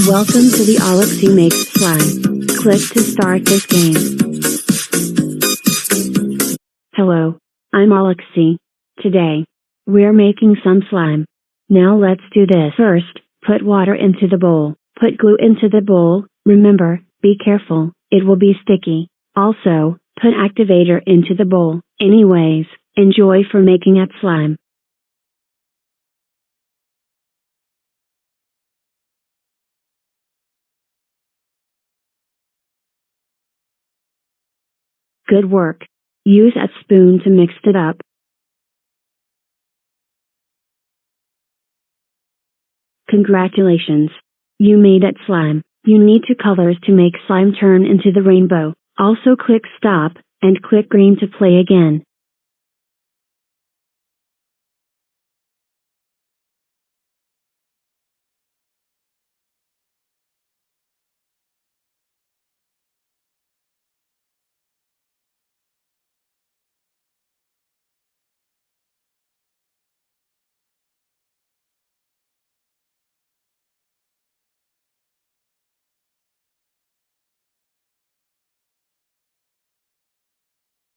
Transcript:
Welcome to the Aleksi Makes Slime. Click to start this game. Hello, I'm Aleksi. Today, we're making some slime. Now let's do this. First, put water into the bowl. Put glue into the bowl. Remember, be careful, it will be sticky. Also, put activator into the bowl. Anyways, enjoy for making up slime. Good work. Use a spoon to mix it up. Congratulations. You made it slime. You need two colors to make slime turn into the rainbow. Also click stop, and click green to play again.